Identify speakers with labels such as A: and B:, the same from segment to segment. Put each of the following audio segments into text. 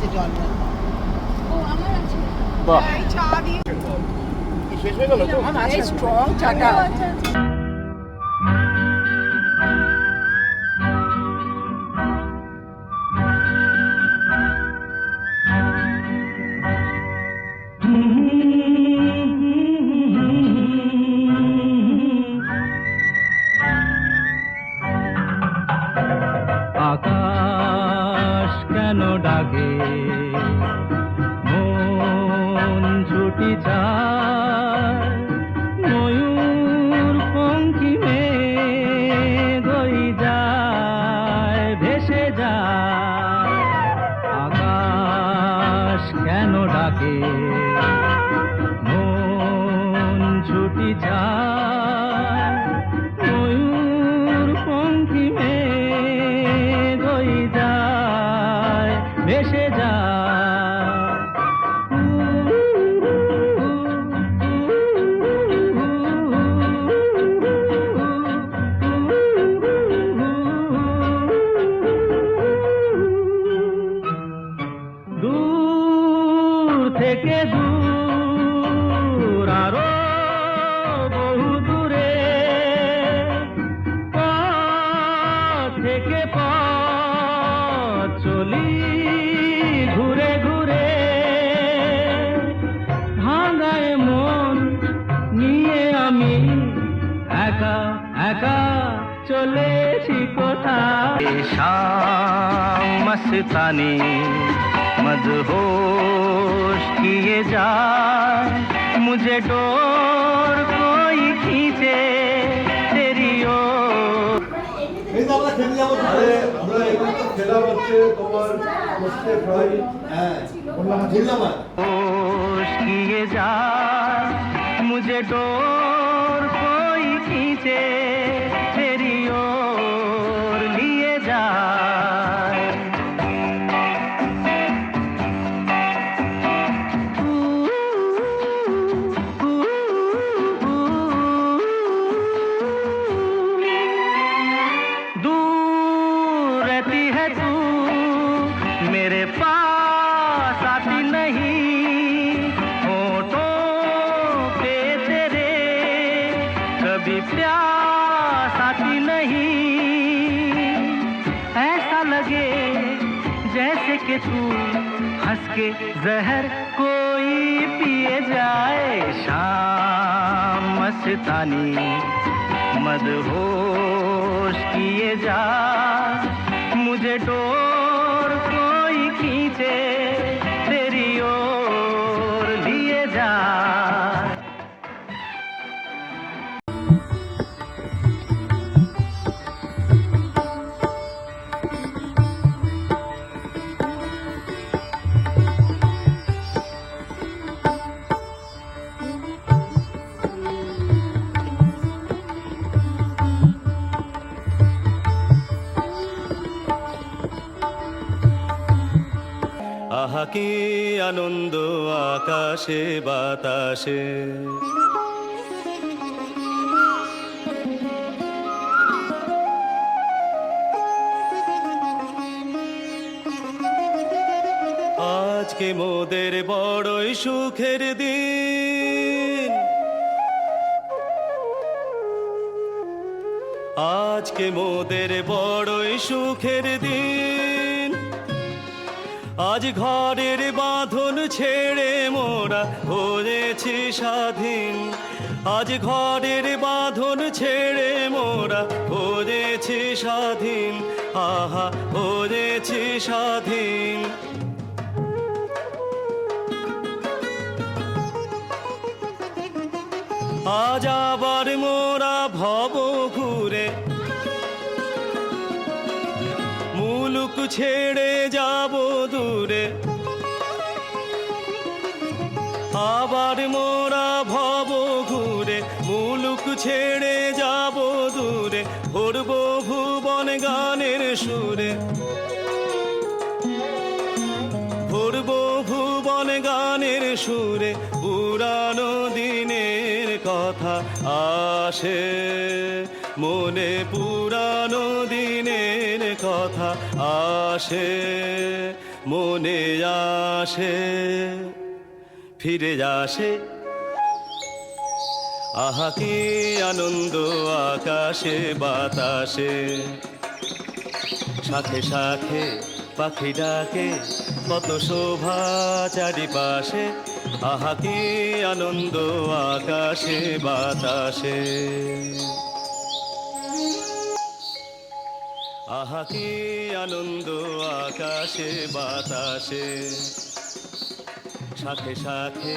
A: আছে জল জল।
B: ও আমার আছে।
C: বাহ,
A: এই চা দিয়ে
C: কি শেষ হয়ে গেল তো?
A: এই স্ট্রং চাটা।
B: ও, আচ্ছা আচ্ছা।
D: আকাশ কেন ডাকে মন ছুটি যায় ময়ূর পঙ্খী মেঘই যায় ভেসে যায় আকাশ কেন ডাকে মন ছুটি যায় ময়ূর পঙ্খী মেঘই যায় ভেসে দূর থেকে দূর আরো বহু দূরে পথ থেকে পথ চলি ঘুরে ঘুরে ভাঙায় মন নিয়ে আমি একা একা চলেছি কোথায় শাম মস্তানি मदहोश किए जाए मुझे डोर कोई खींचे तेरी ओर
C: এই তো আমরা খেতে যাবো। আরে আমরা এখানে তো খেলা হচ্ছে তোমার পোস্টে ফ্রাই। হ্যাঁ বললাম জিল্লা মাছ।
D: होश किए जाए मुझे डोर कोई खींचे तेरी ओर लिए जाए दूर रहती है तू मेरे पास आती नहीं होठों पे तेरे कभी प्यास आती नहीं ऐसा लगे जैसे कि तू हंस के जहर कोई पिए जाए शाम मस्तानी मदहोश किए जा मुझे डोर कोई खींचे तेरी ओर लिए जा
E: আহা কি আনন্দ আকাশে বাতাসে আজকে মোদের বড়ই সুখের দিন আজকে মোদের বড়ই সুখের দিন আজ ঘরের বাঁধন ছেড়ে মোরা হয়েছি স্বাধীন আজ ঘরের বাঁধন ছেড়ে মোরা হয়েছি স্বাধীন আহা হয়েছি স্বাধীন আজ আবার মোরা ভব ঘুরে মুলুক ছেড়ে যাব দূরে আবার মোরা ভব ঘুরে মুলুক ছেড়ে যাব দূরে ভরব ভুবন গানের সুরে ভরব ভুবন গানের সুরে পুরানো দিনের কথা আসে মনে পুরানো দিনের কথা আসে মনে আসে, ফিরে আসে। আহা কি আনন্দ আকাশে বাতাসে, শাখে শাখে পাখি ডাকে, কত শোভা চারিপাশে। আহা কি আনন্দ আকাশে বাতাসে, আহা কি আনন্দ আকাশে বাতাসে। শাখে শাখে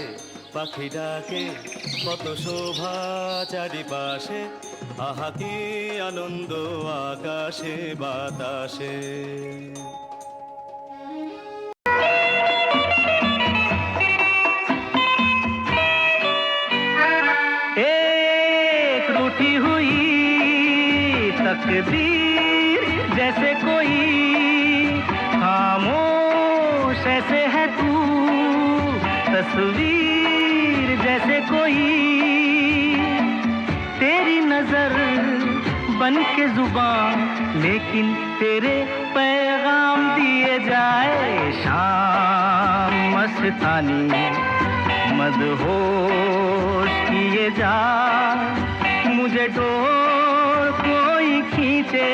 E: পাখি ডাকে, কত শোভা চারিপাশে। আহা কি আনন্দ আকাশে বাতাসে।
D: एक रूठी हुई तकदीर जैसे कोई, खामोश ऐसे है तू, तस्वीर जैसे कोई। तेरी नजर बन के जुबान, लेकिन तेरे पैगाम दिए जाए। शाम मस्तानी मदहोश किए जा, मुझे डोर कोई खींचे